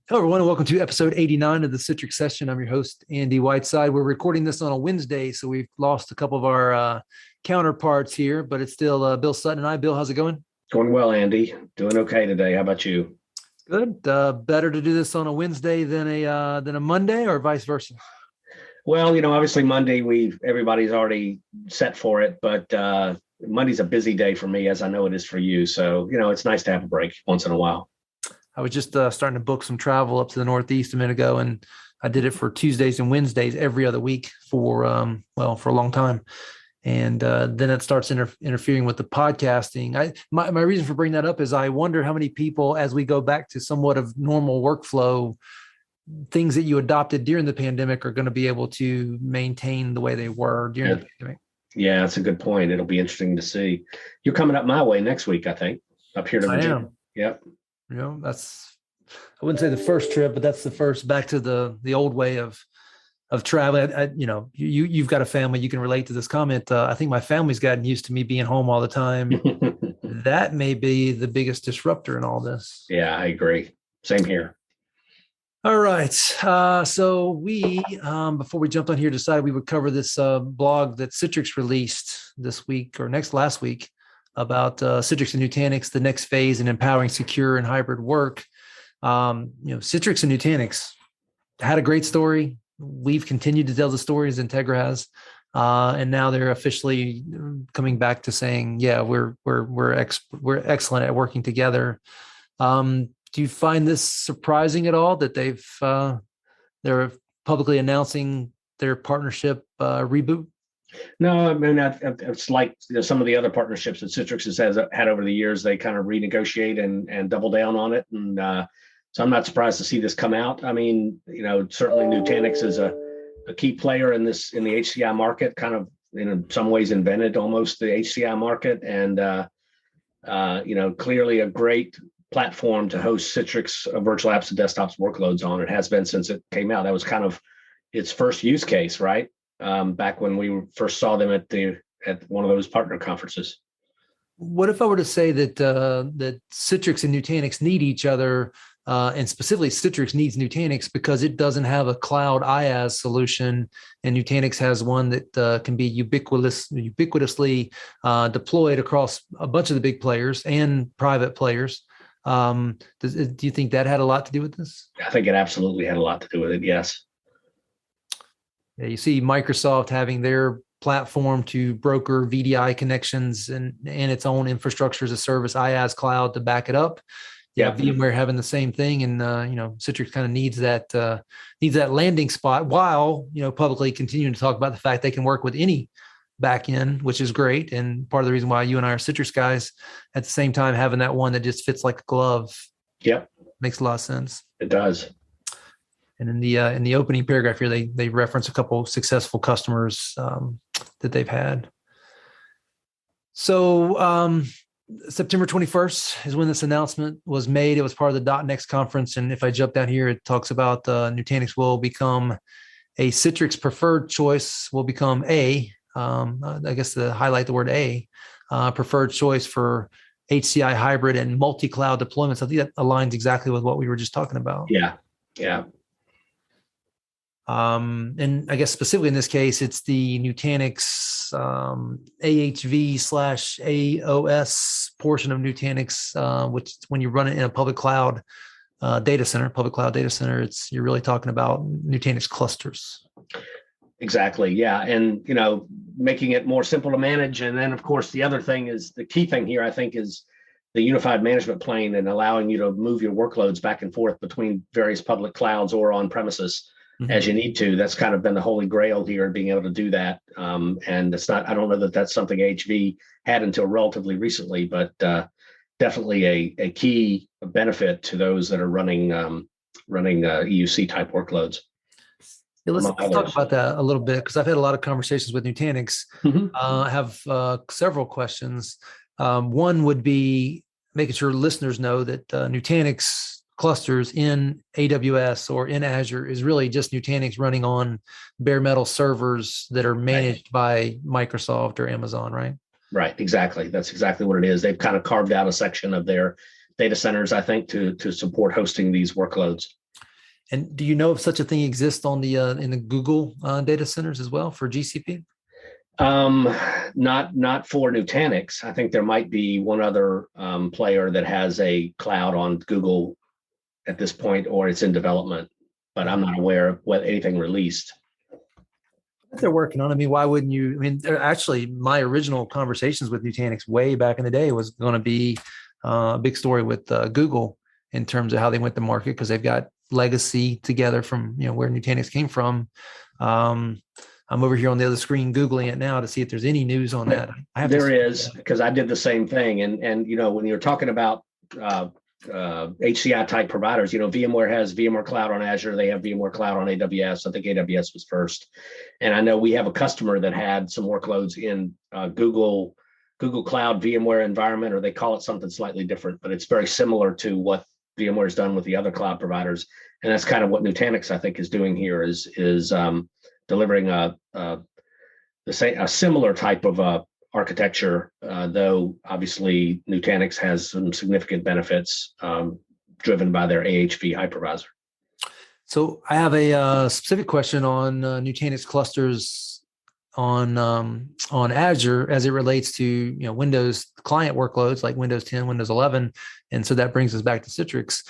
Hello, everyone, and welcome to episode 89 of the Citrix Session. I'm your host, Andy Whiteside. We're recording this on a Wednesday, so we've lost a couple of our counterparts here, but it's still Bill Sutton and I. Bill, how's it going? Going well, Andy. Doing okay today. How about you? Good. Better to do this on a Wednesday than a Monday, or vice versa? Well, obviously Monday everybody's already set for it, but Monday's a busy day for me, as I know it is for you. So, it's nice to have a break once in a while. I was just starting to book some travel up to the Northeast a minute ago, and I did it for Tuesdays and Wednesdays every other week for a long time. And then it starts interfering with the podcasting. My reason for bringing that up is I wonder how many people, as we go back to somewhat of normal workflow, things that you adopted during the pandemic are going to be able to maintain the way they were during the pandemic. Yeah, that's a good point. It'll be interesting to see. You're coming up my way next week, I think, up here to Virginia. I am. Yep. That's, I wouldn't say the first trip, but that's the first back to the old way of traveling. You've got a family, you can relate to this comment. I think my family's gotten used to me being home all the time. That may be the biggest disruptor in all this. Yeah, I agree. Same here. All right. So we, before we jumped on here, decided we would cover this blog that Citrix released this week or last week about Citrix and Nutanix, the next phase in empowering secure and hybrid work. Citrix and Nutanix had a great story. We've continued to tell the story as XenTegra has, and now they're officially coming back to saying, "Yeah, we're excellent at working together." Do you find this surprising at all that they're publicly announcing their partnership reboot? No, I mean, it's like some of the other partnerships that Citrix has had over the years. They kind of renegotiate and double down on it. And so I'm not surprised to see this come out. I mean, certainly Nutanix is a key player in the HCI market, kind of in some ways invented almost the HCI market. And, clearly a great platform to host Citrix virtual apps and desktops workloads on. It has been since it came out. That was kind of its first use case, right? Back when we first saw them at one of those partner conferences. What if I were to say that Citrix and Nutanix need each other, and specifically Citrix needs Nutanix because it doesn't have a cloud IaaS solution, and Nutanix has one that can be ubiquitously deployed across a bunch of the big players and private players. Do you think that had a lot to do with this? I think it absolutely had a lot to do with it. Yes. Yeah, you see Microsoft having their platform to broker VDI connections and its own infrastructure as a service, IaaS cloud to back it up. Yeah, VMware having the same thing, and Citrix kind of needs that landing spot while publicly continuing to talk about the fact they can work with any backend, which is great. And part of the reason why you and I are Citrix guys, at the same time having that one that just fits like a glove. Yep, makes a lot of sense. It does. And in the opening paragraph here, they reference a couple of successful customers that they've had. So September 21st is when this announcement was made. It was part of the .next conference. And if I jump down here, it talks about Nutanix will become a Citrix preferred choice, will become I guess to highlight the word preferred choice for HCI hybrid and multi-cloud deployments. I think that aligns exactly with what we were just talking about. Yeah. And I guess specifically in this case, it's the Nutanix AHV/AOS portion of Nutanix, which when you run it in a public cloud data center, you're really talking about Nutanix clusters. Exactly. Yeah. And, making it more simple to manage. And then, of course, the other thing is the key thing here, I think, is the unified management plane and allowing you to move your workloads back and forth between various public clouds or on premises as you need to. That's kind of been the holy grail here, being able to do that. And it's not, I don't know that that's something HV had until relatively recently, but definitely a key benefit to those that are running EUC type workloads. Yeah, let's talk about that a little bit, because I've had a lot of conversations with Nutanix. I have several questions. One would be making sure listeners know that Nutanix clusters in AWS or in Azure is really just Nutanix running on bare metal servers that are managed by Microsoft or Amazon, right? Right, exactly. That's exactly what it is. They've kind of carved out a section of their data centers, I think, to support hosting these workloads. And do you know if such a thing exists on the in the Google data centers as well for GCP? Not for Nutanix. I think there might be one other player that has a cloud on Google at this point, or it's in development, but I'm not aware of what anything released. If they're working on it, I mean, why wouldn't you? I mean, actually, my original conversations with Nutanix way back in the day was going to be a big story with Google in terms of how they went to market, because they've got legacy together from where Nutanix came from. I'm over here on the other screen Googling it now to see if there's any news on that. There is, because I did the same thing. And when you're talking about HCI type providers, VMware has VMware Cloud on Azure. They have VMware Cloud on AWS. I think AWS was first. And I know we have a customer that had some workloads in Google Cloud VMware environment, or they call it something slightly different, but it's very similar to what VMware has done with the other cloud providers. And that's kind of what Nutanix, I think, is doing here is delivering a similar type of architecture, though obviously Nutanix has some significant benefits driven by their AHV hypervisor. So I have a specific question on Nutanix clusters on Azure as it relates to Windows client workloads like Windows 10, Windows 11, and so that brings us back to Citrix.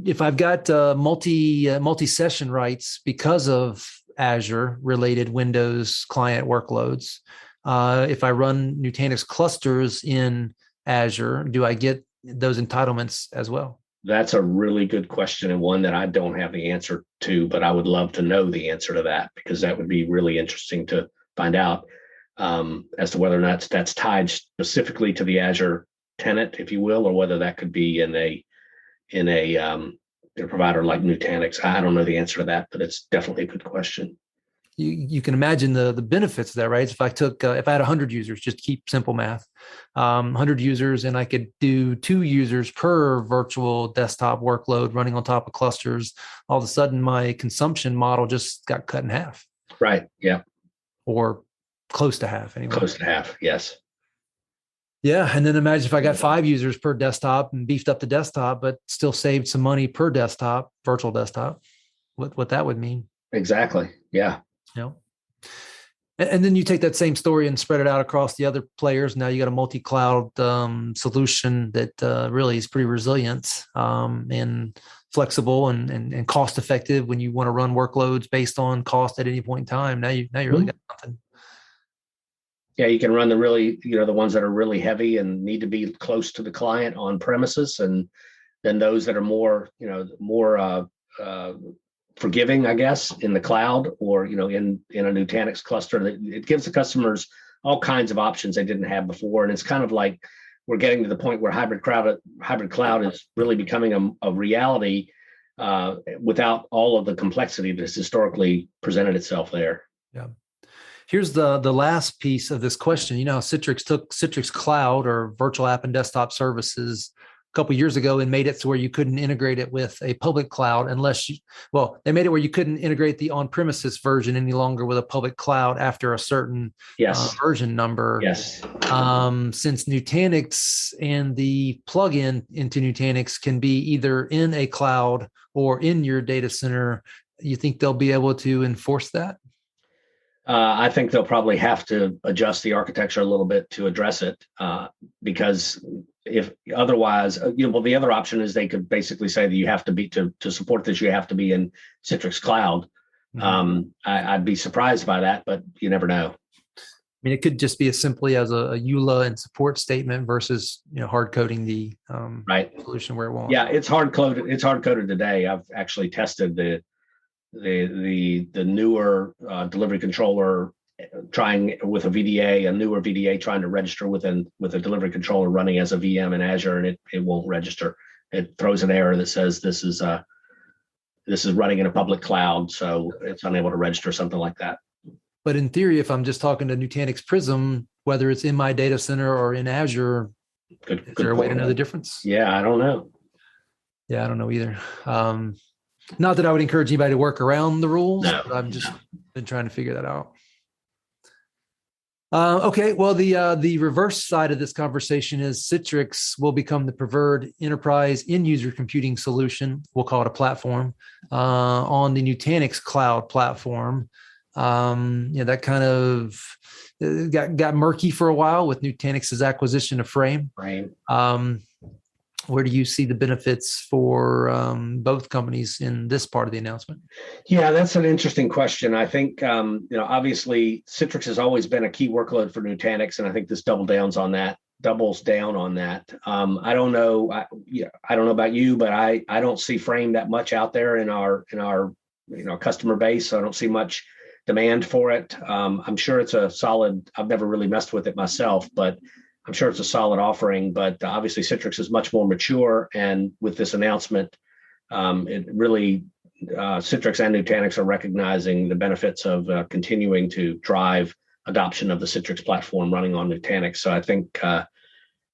If I've got multi-session rights because of Azure related Windows client workloads, if I run Nutanix clusters in Azure, do I get those entitlements as well? That's a really good question, and one that I don't have the answer to, but I would love to know the answer to that, because that would be really interesting to find out as to whether or not that's tied specifically to the Azure tenant, if you will, or whether that could be in a provider like Nutanix. I don't know the answer to that, but it's definitely a good question. You can imagine the benefits of that, right? If I had 100 users, just keep simple math, 100 users, and I could do 2 users per virtual desktop workload running on top of clusters, all of a sudden my consumption model just got cut in half. Right. Yeah. Or close to half anyway. Close to half. Yes. Yeah. And then imagine if I got 5 users per desktop and beefed up the desktop, but still saved some money per desktop, virtual desktop, what that would mean. Exactly. Yeah. And then you take that same story and spread it out across the other players. Now you got a multi-cloud solution that really is pretty resilient and flexible and cost effective when you want to run workloads based on cost at any point in time. Now you really got something. Yeah, you can run the ones that are really heavy and need to be close to the client on premises, and then those that are more forgiving, I guess, in the cloud, or in a Nutanix cluster. It gives the customers all kinds of options they didn't have before, and it's kind of like we're getting to the point where hybrid cloud is really becoming a reality without all of the complexity that's historically presented itself there. Yeah. Here's the last piece of this question. Citrix took Citrix Cloud, or virtual app and desktop services, a couple of years ago and made it to where you couldn't integrate it with a public cloud they made it where you couldn't integrate the on-premises version any longer with a public cloud after a certain version number. Yes. Since Nutanix and the plugin into Nutanix can be either in a cloud or in your data center, you think they'll be able to enforce that? I think they'll probably have to adjust the architecture a little bit to address it, because if otherwise, the other option is they could basically say that you have to be to support this, you have to be in Citrix Cloud. Mm-hmm. I'd be surprised by that, but you never know. I mean, it could just be as simply as a EULA and support statement versus hard coding the solution where it won't. Yeah, it's hard coded. It's hard coded today. I've actually tested the newer delivery controller, trying with a newer VDA, trying to register with a delivery controller running as a VM in Azure, and it won't register. It throws an error that says this is running in a public cloud, so it's unable to register, something like that. But in theory, if I'm just talking to Nutanix Prism, whether it's in my data center or in Azure, is there a way to know the difference? Yeah, I don't know. Yeah, I don't know either. Not that I would encourage anybody to work around the rules, but I've just been trying to figure that out. Okay, well, the reverse side of this conversation is Citrix will become the preferred enterprise end-user computing solution. We'll call it a platform on the Nutanix cloud platform. That kind of got murky for a while with Nutanix's acquisition of Frame. Right. Where do you see the benefits for both companies in this part of the announcement? Yeah, that's an interesting question. I think, obviously Citrix has always been a key workload for Nutanix, and I think this doubles down on that. I don't know. I don't know about you, but I don't see Frame that much out there in our customer base. So I don't see much demand for it. I'm sure it's a solid. I've never really messed with it myself, but I'm sure it's a solid offering. But obviously Citrix is much more mature, and with this announcement, it really Citrix and Nutanix are recognizing the benefits of continuing to drive adoption of the Citrix platform running on Nutanix. So I think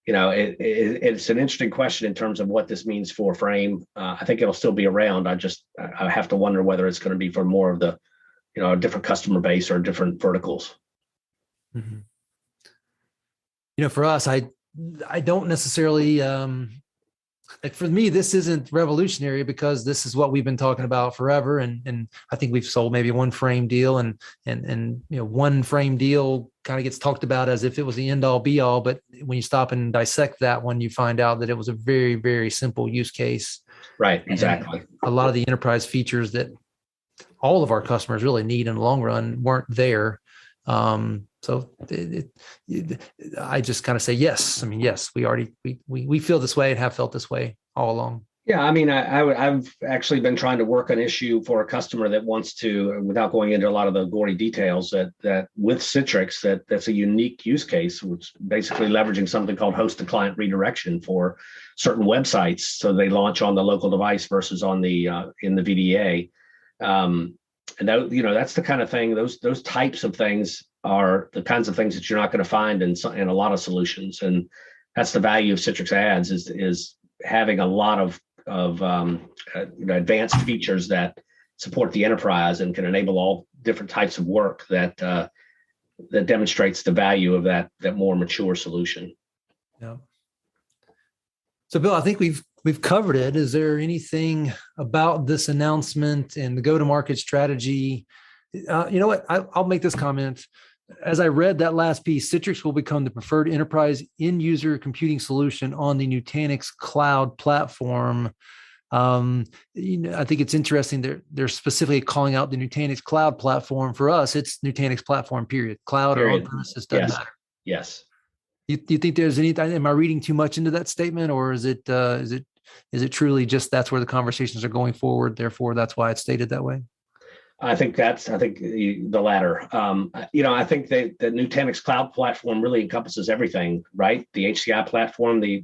it's an interesting question in terms of what this means for Frame. I think it'll still be around. I have to wonder whether it's going to be for more of the a different customer base or different verticals. Mm-hmm. For us, I don't necessarily like for me, this isn't revolutionary because this is what we've been talking about forever. And I think we've sold maybe one Frame deal and one Frame deal kind of gets talked about as if it was the end all be all. But when you stop and dissect that one, you find out that it was a very, very simple use case. Right. Exactly. And a lot of the enterprise features that all of our customers really need in the long run weren't there. So I just kind of say yes. I mean, yes, we feel this way and have felt this way all along. Yeah, I mean, I've actually been trying to work an issue for a customer that wants to, without going into a lot of the gory details, that with Citrix, that's a unique use case, which basically leveraging something called host-to-client redirection for certain websites, so they launch on the local device versus on the in the VDA. And that's the kind of thing. Those types of things are the kinds of things that you're not going to find in a lot of solutions, and that's the value of Citrix Ads is having a lot of advanced features that support the enterprise and can enable all different types of work that demonstrates the value of that more mature solution. Yeah. So, Bill, I think we've covered it. Is there anything about this announcement and the go-to-market strategy? You know what? I'll make this comment. As I read that last piece, Citrix will become the preferred enterprise end-user computing solution on the Nutanix cloud platform. I think it's interesting. They're specifically calling out the Nutanix cloud platform. For us, it's Nutanix platform, period. Cloud or on-premises doesn't matter. Yes. You think there's anything? Am I reading too much into that statement, or is it truly just that's where the conversations are going forward? Therefore, that's why it's stated that way. I think the latter. I think the Nutanix cloud platform really encompasses everything, right? The HCI platform, the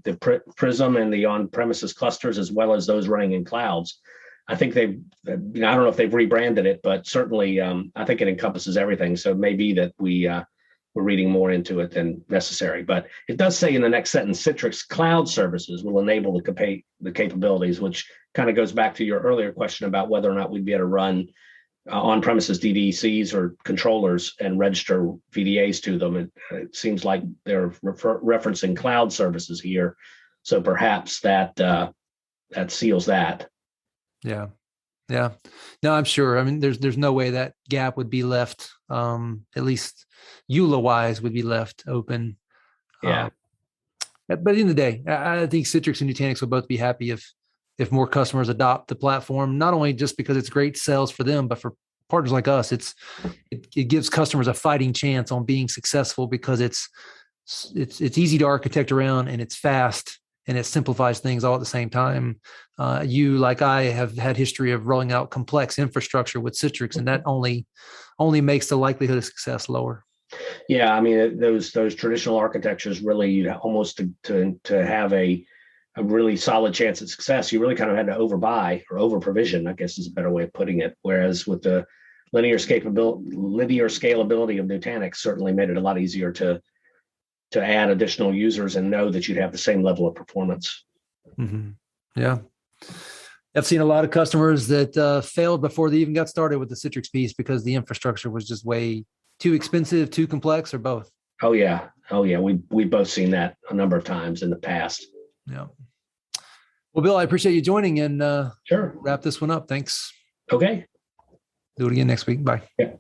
Prism, and the on-premises clusters, as well as those running in clouds. I think I don't know if they've rebranded it, but certainly I think it encompasses everything. So it may be that we're reading more into it than necessary. But it does say in the next sentence, Citrix cloud services will enable the capabilities, which kind of goes back to your earlier question about whether or not we'd be able to run on-premises DDCs or controllers and register VDAs to them. It seems like they're referencing cloud services here. So perhaps that seals that. Yeah. Yeah. No, I'm sure. I mean, there's no way that gap would be left, at least EULA wise would be left open. Yeah. But at the end of the day, I think Citrix and Nutanix will both be happy if more customers adopt the platform, not only just because it's great sales for them, but for partners like us, it gives customers a fighting chance on being successful because it's easy to architect around and it's fast and it simplifies things all at the same time. You, like I, have had history of rolling out complex infrastructure with Citrix, and that only makes the likelihood of success lower. Yeah, I mean, those traditional architectures really almost to have a really solid chance at success, you really kind of had to overbuy or over provision, I guess is a better way of putting it. Whereas with the linear scalability of Nutanix certainly made it a lot easier to add additional users and know that you'd have the same level of performance. Mm-hmm. Yeah. I've seen a lot of customers that failed before they even got started with the Citrix piece because the infrastructure was just way too expensive, too complex, or both. Oh yeah. Oh yeah. We've both seen that a number of times in the past. Yeah. Well, Bill, I appreciate you joining and Sure. wrap this one up. Thanks. Okay. Do it again next week. Bye. Yeah.